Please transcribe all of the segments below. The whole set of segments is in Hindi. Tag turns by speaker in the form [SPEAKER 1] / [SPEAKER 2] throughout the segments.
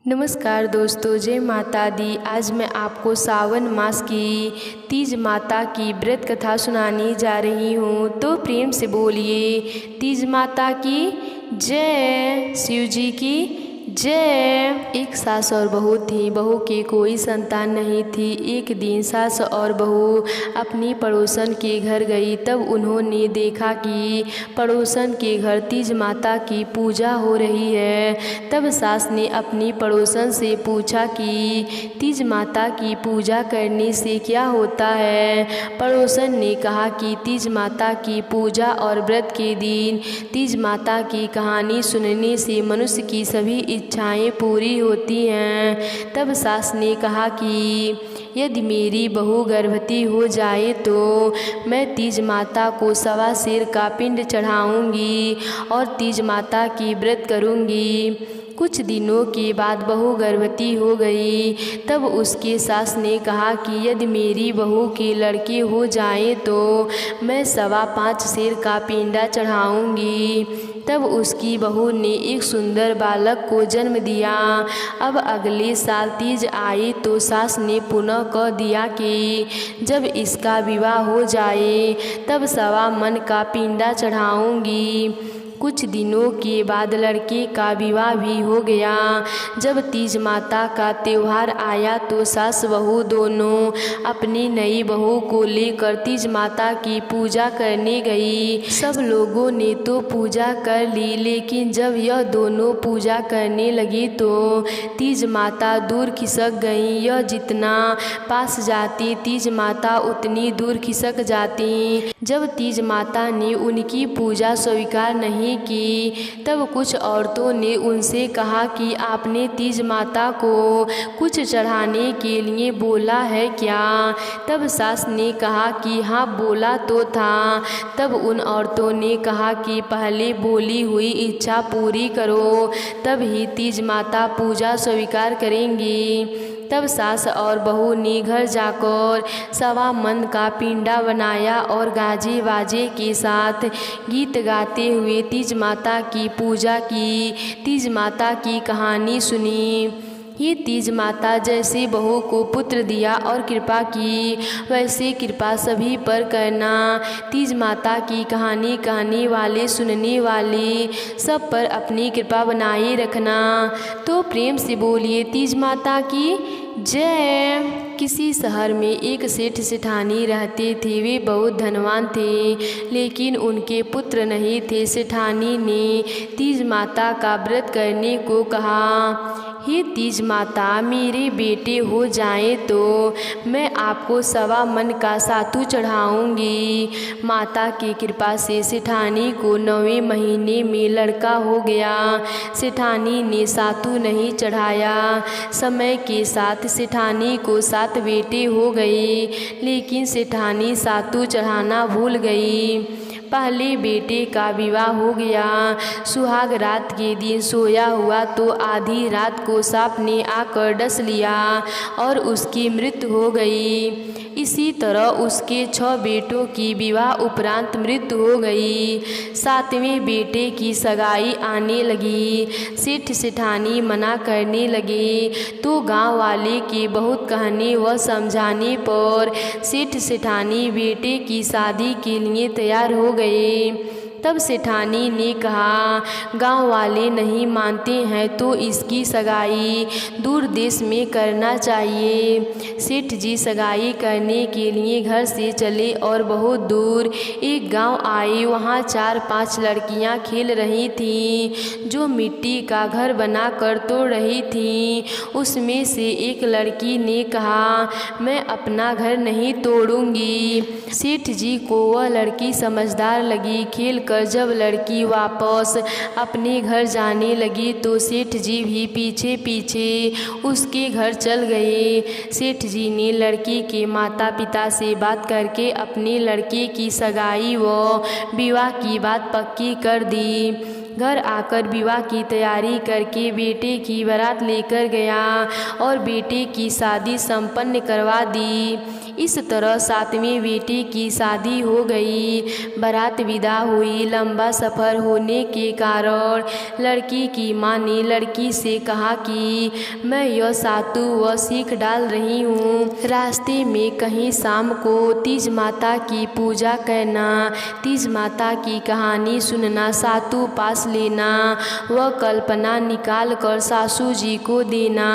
[SPEAKER 1] नमस्कार दोस्तों, जय माता दी। आज मैं आपको सावन मास की तीज माता की व्रत कथा सुनाने जा रही हूँ। तो प्रेम से बोलिए तीज माता की जय, शिव जी की जय। एक सास और बहू थी। बहू के कोई संतान नहीं थी। एक दिन सास और बहू अपनी पड़ोसन के घर गई। तब उन्होंने देखा कि पड़ोसन के घर तीज माता की पूजा हो रही है। तब सास ने अपनी पड़ोसन से पूछा कि तीज माता की पूजा करने से क्या होता है। पड़ोसन ने कहा कि तीज माता की पूजा और व्रत के दिन तीज माता की कहानी सुनने से मनुष्य की सभी इच्छाएं पूरी होती हैं। तब सास ने कहा कि यदि मेरी बहू गर्भवती हो जाए तो मैं तीज माता को 1.25 सेर का पिंड चढ़ाऊंगी और तीज माता की व्रत करूंगी। कुछ दिनों के बाद बहू गर्भवती हो गई। तब उसके सास ने कहा कि यदि मेरी बहू के लड़के हो जाए तो मैं 5.25 सेर का पिंडा चढ़ाऊंगी। तब उसकी बहू ने एक सुंदर बालक को जन्म दिया। अब अगले साल तीज आई तो सास ने पुनः कह दिया कि जब इसका विवाह हो जाए तब 1.25 मन का पिंडा चढ़ाऊंगी। कुछ दिनों के बाद लड़के का विवाह भी हो गया। जब तीज माता का त्योहार आया तो सास बहू दोनों अपनी नई बहू को लेकर तीज माता की पूजा करने गई। सब लोगों ने तो पूजा कर ली, लेकिन जब यह दोनों पूजा करने लगी तो तीज माता दूर खिसक गई। यह जितना पास जाती तीज माता उतनी दूर खिसक जाती। जब तीज माता ने उनकी पूजा स्वीकार नहीं की तब कुछ औरतों ने उनसे कहा कि आपने तीज माता को कुछ चढ़ाने के लिए बोला है क्या। तब सास ने कहा कि हाँ, बोला तो था। तब उन औरतों ने कहा कि पहले बोली हुई इच्छा पूरी करो, तब ही तीज माता पूजा स्वीकार करेंगी। तब सास और बहू ने घर जाकर 1.25 मन का पिंडा बनाया और गाजे बाजे के साथ गीत गाते हुए तीज माता की पूजा की। तीज माता की कहानी सुनी। ये तीज माता जैसे बहू को पुत्र दिया और कृपा की, वैसे कृपा सभी पर करना। तीज माता की कहानी कहने वाले सुनने वाले सब पर अपनी कृपा बनाए रखना। तो प्रेम से बोलिए तीज माता की जय। किसी शहर में एक सेठ सेठानी रहते थे। वे बहुत धनवान थे, लेकिन उनके पुत्र नहीं थे। सेठानी ने तीज माता का व्रत करने को कहा। हे तीज माता, मेरे बेटे हो जाएं तो मैं आपको 1.25 मन का सातू चढ़ाऊंगी। माता की कृपा से सेठानी को 9वें महीने में लड़का हो गया। सेठानी ने सातू नहीं चढ़ाया। समय के साथ सेठानी को 7 बेटे हो गए, लेकिन सेठानी सातू चढ़ाना भूल गई। पहले बेटे का विवाह हो गया। सुहाग रात के दिन सोया हुआ तो आधी रात को सांप ने आकर डस लिया और उसकी मृत्यु हो गई। इसी तरह उसके 6 बेटों की विवाह उपरांत मृत्यु हो गई। 7वें बेटे की सगाई आने लगी। सेठ सेठानी मना करने लगे तो गांव वाले के बहुत कहने व समझाने पर सेठ सेठानी बेटे की शादी के लिए तैयार हो गए। तब सेठानी ने कहा, गांव वाले नहीं मानते हैं तो इसकी सगाई दूर देश में करना चाहिए। सेठ जी सगाई करने के लिए घर से चले और बहुत दूर एक गांव आए। वहां 4-5 लड़कियां खेल रही थीं, जो मिट्टी का घर बनाकर तोड़ रही थीं। उसमें से एक लड़की ने कहा, मैं अपना घर नहीं तोड़ूंगी। सेठ जी को वह लड़की समझदार लगी। खेल कर जब लड़की वापस अपने घर जाने लगी तो सेठ जी भी पीछे पीछे उसके घर चल गए। सेठ जी ने लड़की के माता पिता से बात करके अपने लड़के की सगाई व विवाह की बात पक्की कर दी। घर आकर विवाह की तैयारी करके बेटे की बारात लेकर गया और बेटे की शादी संपन्न करवा दी। इस तरह 7वें बेटे की शादी हो गई। बारात विदा हुई। लंबा सफ़र होने के कारण लड़की की माँ ने लड़की से कहा कि मैं यह सातु व सीख डाल रही हूँ। रास्ते में कहीं शाम को तीज माता की पूजा करना, तीज माता की कहानी सुनना, सातु पास लेना व कल्पना निकाल कर सासू जी को देना।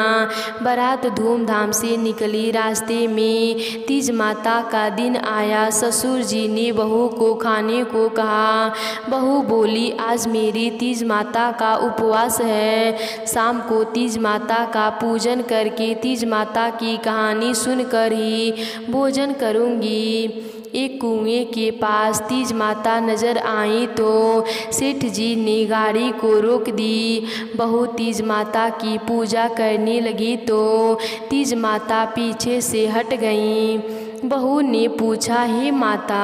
[SPEAKER 1] बारात धूमधाम से निकली। रास्ते में तीज माता का दिन आया। ससुर जी ने बहू को खाने को कहा। बहू बोली, आज मेरी तीज माता का उपवास है। शाम को तीज माता का पूजन करके तीज माता की कहानी सुनकर ही भोजन करूँगी। एक कुएं के पास तीज माता नजर आई तो सेठ जी ने गाड़ी को रोक दी। बहू तीज माता की पूजा करने लगी तो तीज माता पीछे से हट गईं। बहू ने पूछा, हे माता,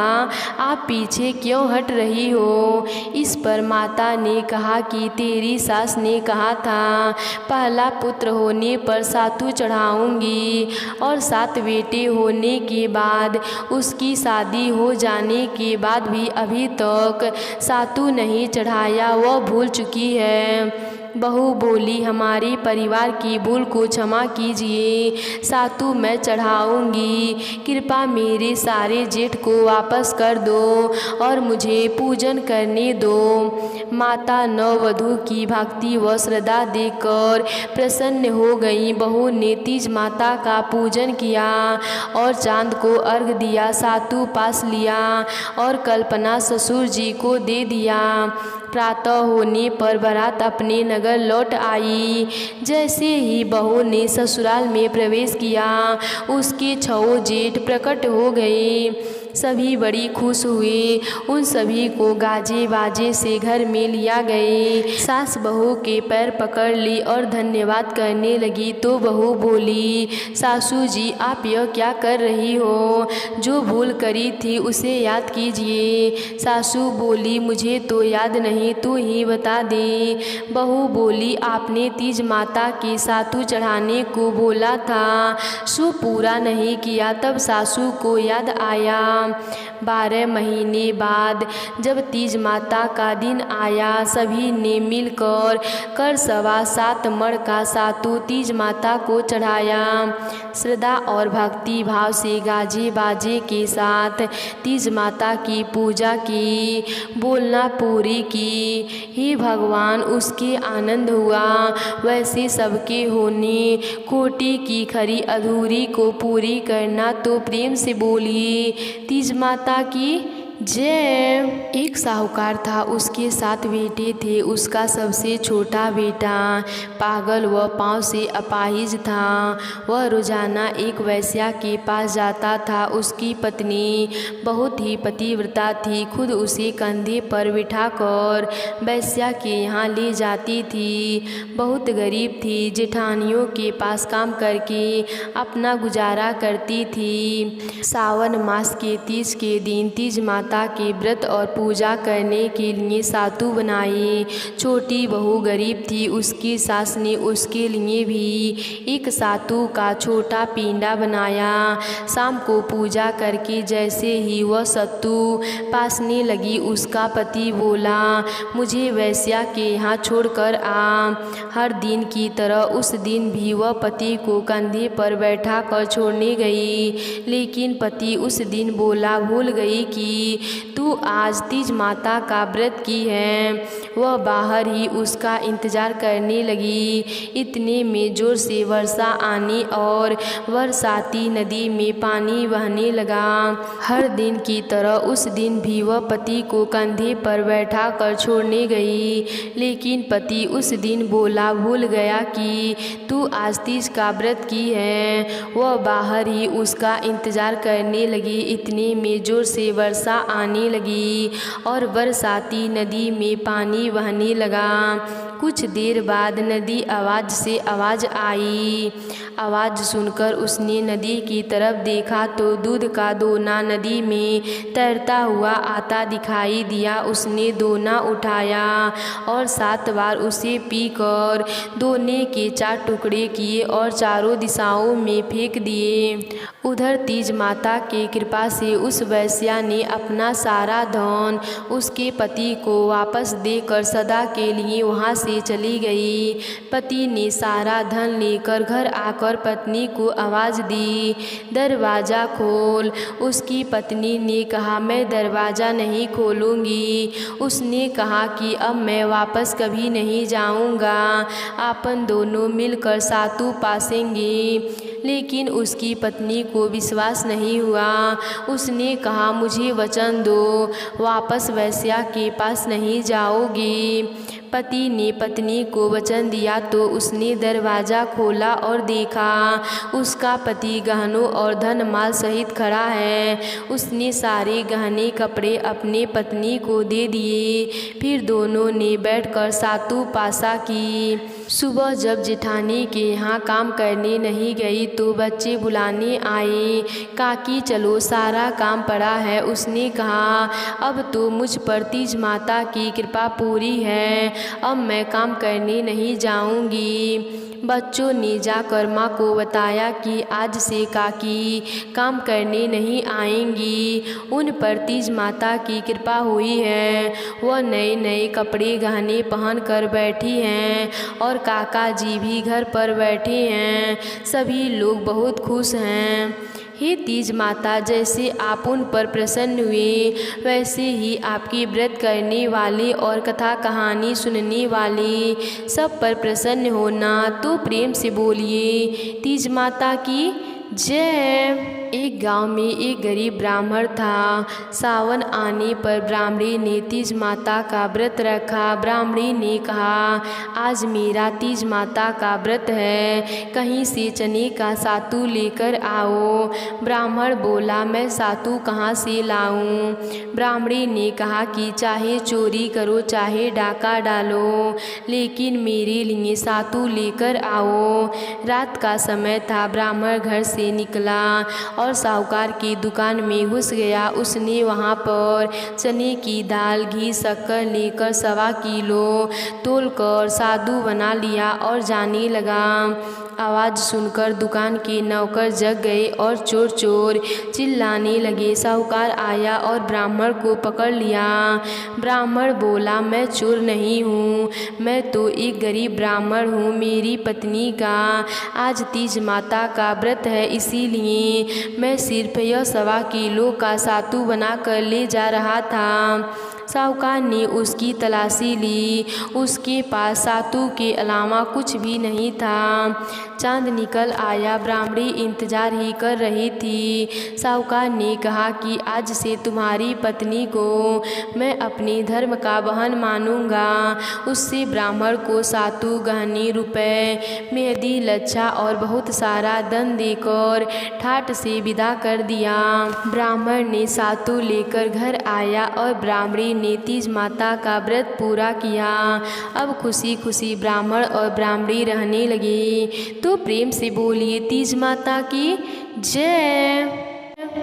[SPEAKER 1] आप पीछे क्यों हट रही हो? इस पर माता ने कहा कि तेरी सास ने कहा था पहला पुत्र होने पर सातु चढ़ाऊंगी और 7 बेटे होने के बाद उसकी शादी हो जाने के बाद भी अभी तक सातु नहीं चढ़ाया, वह भूल चुकी है। बहू बोली, हमारे परिवार की भूल को क्षमा कीजिए, सातु मैं चढ़ाऊंगी। कृपा मेरे सारे जेठ को वापस कर दो और मुझे पूजन करने दो। माता नववधू की भक्ति व श्रद्धा देखकर प्रसन्न हो गई। बहू ने तीज माता का पूजन किया और चांद को अर्घ दिया, सातु पास लिया और कल्पना ससुर जी को दे दिया। प्रातः होने पर बारात अपने नगर लौट आई। जैसे ही बहू ने ससुराल में प्रवेश किया, उसके 6 जेठ प्रकट हो गए। सभी बड़ी खुश हुए। उन सभी को गाजे बाजे से घर में लिया गए। सास बहू के पैर पकड़ ली और धन्यवाद करने लगी तो बहू बोली, सासू जी आप यह क्या कर रही हो? जो भूल करी थी उसे याद कीजिए। सासू बोली, मुझे तो याद नहीं, तू ही बता दे। बहू बोली, आपने तीज माता के सातु चढ़ाने को बोला था, सो पूरा नहीं किया। तब सासू को याद आया। 12 महीने बाद जब तीज माता का दिन आया, सभी ने मिलकर कर 7.25 मण का सातु तीज माता को चढ़ाया। श्रद्धा और भक्ति भाव से गाजे बाजे के साथ तीज माता की पूजा की, बोलना पूरी की। हे भगवान, उसके आनंद हुआ वैसे सबके होने, कोटि की खरी अधूरी को पूरी करना। तो प्रेम से बोलिए तीज माता की जय। एक साहूकार था, उसके 7 बेटे थे। उसका सबसे छोटा बेटा पागल व पाँव से अपाहिज था। वह रोजाना एक वैश्या के पास जाता था। उसकी पत्नी बहुत ही पतिव्रता थी, खुद उसे कंधे पर बिठाकर वैश्या के यहाँ ले जाती थी। बहुत गरीब थी, जेठानियों के पास काम करके अपना गुजारा करती थी। सावन मास के तीज के दिन तीज माता के व्रत और पूजा करने के लिए सातु बनाई। छोटी बहू गरीब थी, उसकी सास ने उसके लिए भी एक सातु का छोटा पिंडा बनाया। शाम को पूजा करके जैसे ही वह सत्तू पासने लगी, उसका पति बोला, मुझे वैश्या के यहाँ छोड़कर आ। हर दिन की तरह उस दिन भी वह पति को कंधे पर बैठा कर छोड़ने गई, लेकिन पति उस दिन बोला, भूल गई कि तू आज तीज माता का व्रत की है। वह बाहर ही उसका इंतजार करने लगी। इतने में जोर से वर्षा आने और बरसाती नदी में पानी बहने लगा। हर दिन की तरह उस दिन भी वह पति को कंधे पर बैठा कर छोड़ने गई, लेकिन पति उस दिन बोला, भूल गया कि तू आज तीज का व्रत की है। वह बाहर ही उसका इंतजार करने लगी। इतने में जोर से वर्षा आने लगी और बरसाती नदी में पानी बहने लगा। कुछ देर बाद नदी आवाज़ से आवाज़ आई। आवाज़ सुनकर उसने नदी की तरफ देखा तो दूध का दोना नदी में तैरता हुआ आता दिखाई दिया। उसने दोना उठाया और 7 बार उसे पीकर दोने के 4 टुकड़े किए और चारों दिशाओं में फेंक दिए। उधर तीज माता की कृपा से उस वेश्या ने अपना सारा धन उसके पति को वापस देकर सदा के लिए वहाँ से चली गई। पति ने सारा धन लेकर घर आकर पत्नी को आवाज़ दी, दरवाज़ा खोल। उसकी पत्नी ने कहा, मैं दरवाज़ा नहीं खोलूँगी। उसने कहा कि अब मैं वापस कभी नहीं जाऊँगा, अपन दोनों मिलकर सातु पासेंगे। लेकिन उसकी पत्नी को विश्वास नहीं हुआ। उसने कहा, मुझे वचन दो, वापस वेश्या के पास नहीं जाओगी। पति ने पत्नी को वचन दिया तो उसने दरवाज़ा खोला और देखा उसका पति गहनों और धन माल सहित खड़ा है। उसने सारे गहने कपड़े अपने पत्नी को दे दिए। फिर दोनों ने बैठकर सातु पासा की। सुबह जब जेठानी के यहाँ काम करने नहीं गई तो बच्चे बुलाने आए। काकी चलो, सारा काम पड़ा है। उसने कहा, अब तो मुझ पर तीज माता की कृपा पूरी है, अब मैं काम करने नहीं जाऊंगी। बच्चों ने जाकर माँ को बताया कि आज से काकी काम करने नहीं आएंगी, उन पर तीज माता की कृपा हुई है। वह नए नए कपड़े गहने पहन कर बैठी हैं और काका जी भी घर पर बैठे हैं। सभी लोग बहुत खुश हैं। हे तीज माता, जैसे आप उन पर प्रसन्न हुए वैसे ही आपकी व्रत करने वाले और कथा कहानी सुनने वाले सब पर प्रसन्न होना। तो प्रेम से बोलिए तीज माता की जय। एक गांव में एक गरीब ब्राह्मण था। सावन आने पर ब्राह्मणी ने तीज माता का व्रत रखा। ब्राह्मणी ने कहा, आज मेरा तीज माता का व्रत है, कहीं से चने का सातु लेकर आओ। ब्राह्मण बोला, मैं सातु कहाँ से लाऊं? ब्राह्मणी ने कहा कि चाहे चोरी करो चाहे डाका डालो, लेकिन मेरे लिए सातु लेकर आओ। रात का समय था। ब्राह्मण घर से निकला और साहूकार की दुकान में घुस गया। उसने वहाँ पर चने की दाल, घी, शक्कर लेकर 1.25 किलो तोलकर साधु बना लिया और जाने लगा। आवाज़ सुनकर दुकान के नौकर जग गए और चोर चोर चिल्लाने लगे। साहूकार आया और ब्राह्मण को पकड़ लिया। ब्राह्मण बोला, मैं चोर नहीं हूँ, मैं तो एक गरीब ब्राह्मण हूँ। मेरी पत्नी का आज तीज माता का व्रत है, इसीलिए मैं सिर्फ यह 1.25 किलो का सातु बना कर ले जा रहा था। साहूकार ने उसकी तलाशी ली। उसके पास सातु के अलावा कुछ भी नहीं था। चांद निकल आया। ब्राह्मणी इंतजार ही कर रही थी। साहूकार ने कहा कि आज से तुम्हारी पत्नी को मैं अपने धर्म का बहन मानूंगा। उससे ब्राह्मण को सातु, गहने, रुपए, मेहंदी, लच्छा और बहुत सारा धन देकर ठाट से विदा कर दिया। ब्राह्मण ने सातु लेकर घर आया और ब्राह्मणी ने तीज माता का व्रत पूरा किया। अब खुशी खुशी ब्राह्मण और ब्राह्मणी रहने लगे। तो प्रेम से बोलिए तीज माता की जय।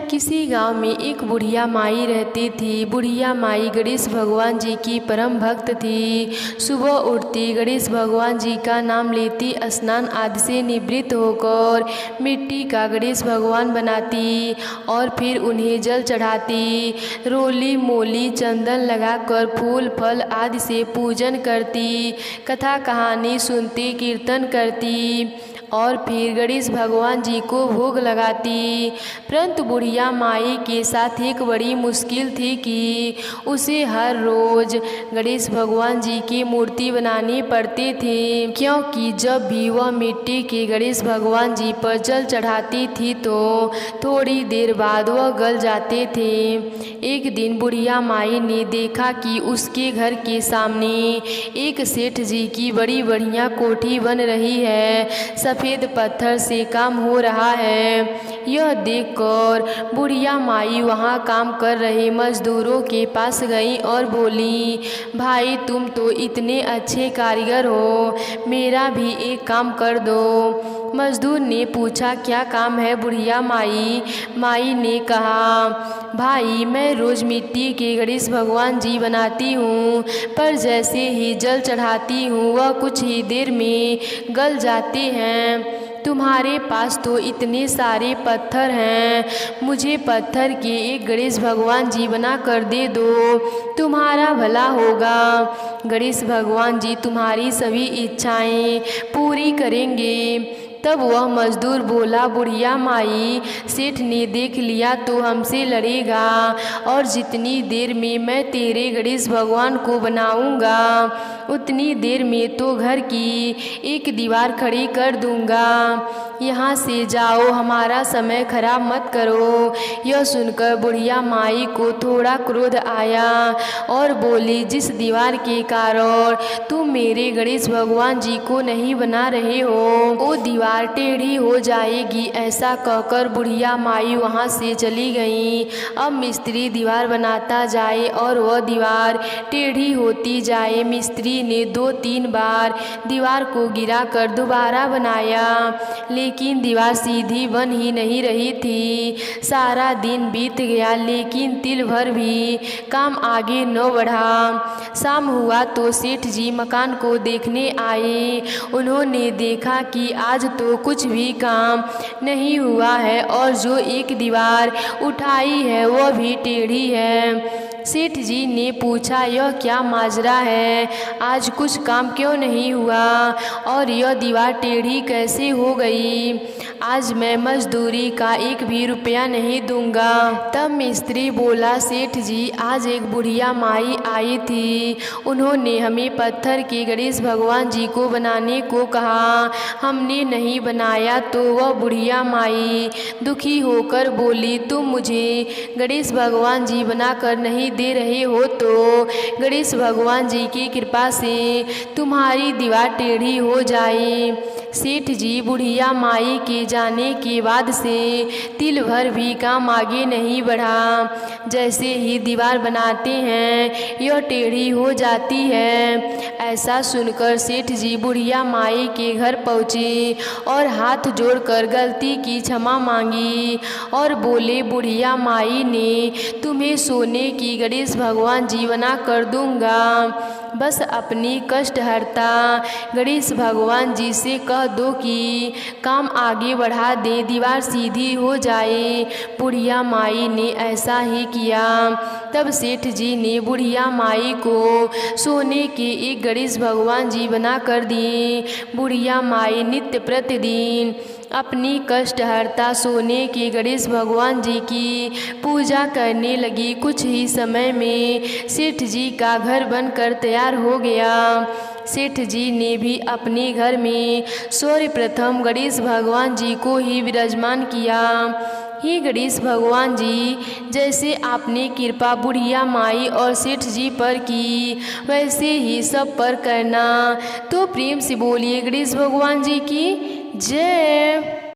[SPEAKER 1] किसी गांव में एक बुढ़िया माई रहती थी। बुढ़िया माई गणेश भगवान जी की परम भक्त थी। सुबह उठती गणेश भगवान जी का नाम लेती, स्नान आदि से निवृत्त होकर मिट्टी का गणेश भगवान बनाती और फिर उन्हें जल चढ़ाती। रोली मोली चंदन लगाकर फूल फल आदि से पूजन करती, कथा कहानी सुनती, कीर्तन करती और फिर गणेश भगवान जी को भोग लगाती। परंतु बुढ़िया माई के साथ एक बड़ी मुश्किल थी कि उसे हर रोज गणेश भगवान जी की मूर्ति बनानी पड़ती थी, क्योंकि जब भी वह मिट्टी के गणेश भगवान जी पर जल चढ़ाती थी तो थोड़ी देर बाद वह गल जाते थे। एक दिन बुढ़िया माई ने देखा कि उसके घर के सामने एक सेठ जी की बड़ी बढ़िया कोठी बन रही है। सफ़ेद पत्थर से काम हो रहा है। यह देखकर बुढ़िया माई वहाँ काम कर रहे मजदूरों के पास गई और बोली, भाई तुम तो इतने अच्छे कारीगर हो, मेरा भी एक काम कर दो। मजदूर ने पूछा, क्या काम है बुढ़िया माई? माई ने कहा, भाई मैं रोज़ मिट्टी के गणेश भगवान जी बनाती हूँ, पर जैसे ही जल चढ़ाती हूँ वह कुछ ही देर में गल जाते हैं। तुम्हारे पास तो इतने सारे पत्थर हैं, मुझे पत्थर के एक गणेश भगवान जी बना कर दे दो, तुम्हारा भला होगा। गणेश भगवान जी तुम्हारी सभी इच्छाएं पूरी करेंगे। तब वह मजदूर बोला, बुढ़िया माई, सेठ ने देख लिया तो हमसे लड़ेगा, और जितनी देर में मैं तेरे गणेश भगवान को बनाऊंगा उतनी देर में तो घर की एक दीवार खड़ी कर दूंगा। यहाँ से जाओ, हमारा समय खराब मत करो। यह सुनकर बुढ़िया माई को थोड़ा क्रोध आया और बोली, जिस दीवार के कारण तुम मेरे गणेश भगवान जी को नहीं बना रहे हो वो दीवार टेढ़ी हो जाएगी। ऐसा कहकर बुढ़िया माई वहाँ से चली गई। अब मिस्त्री दीवार बनाता जाए और वह दीवार टेढ़ी होती जाए। मिस्त्री ने 2-3 बार दीवार को गिराकर दोबारा बनाया, लेकिन दीवार सीधी बन ही नहीं रही थी। सारा दिन बीत गया, लेकिन तिल भर भी काम आगे न बढ़ा। शाम हुआ तो सेठ जी मकान को देखने आए। उन्होंने देखा कि आज तो कुछ भी काम नहीं हुआ है और जो एक दीवार उठाई है वह भी टेढ़ी है। सेठ जी ने पूछा, यह क्या माजरा है, आज कुछ काम क्यों नहीं हुआ और यह दीवार टेढ़ी कैसे हो गई? आज मैं मजदूरी का 1 भी रुपया नहीं दूंगा। तब मिस्त्री बोला, सेठ जी आज एक बुढ़िया माई आई थी, उन्होंने हमें पत्थर के गणेश भगवान जी को बनाने को कहा, हमने नहीं बनाया तो वह बुढ़िया माई दुखी होकर बोली, तुम मुझे गणेश भगवान जी बनाकर नहीं दे रहे हो तो गणेश भगवान जी की कृपा से तुम्हारी दीवार टेढ़ी हो जाए। सेठ जी बुढ़िया माई के जाने के बाद से तिल भर भी काम आगे नहीं बढ़ा। जैसे ही दीवार बनाते हैं यह टेढ़ी हो जाती है। ऐसा सुनकर सेठ जी बुढ़िया माई के घर पहुँचे और हाथ जोड़कर गलती की क्षमा मांगी और बोले, बुढ़िया माई ने तुम्हें सोने की गणेश भगवान जी बना कर दूंगा, बस अपनी कष्ट हरता गणेश भगवान जी से कह दो कि काम आगे बढ़ा दे, दीवार सीधी हो जाए। बुढ़िया माई ने ऐसा ही किया। तब सेठ जी ने बुढ़िया माई को सोने के एक गणेश भगवान जी बना कर दिए। बुढ़िया माई नित्य प्रतिदिन अपनी कष्ट हरता सोने के गणेश भगवान जी की पूजा करने लगी। कुछ ही समय में सेठ जी का घर बनकर तैयार हो गया। सेठ जी ने भी अपने घर में सर्वप्रथम गणेश भगवान जी को ही विराजमान किया। हे गणेश भगवान जी, जैसे आपने कृपा बुढ़िया माई और सेठ जी पर की वैसे ही सब पर करना। तो प्रेम से बोलिए गणेश भगवान जी की जय।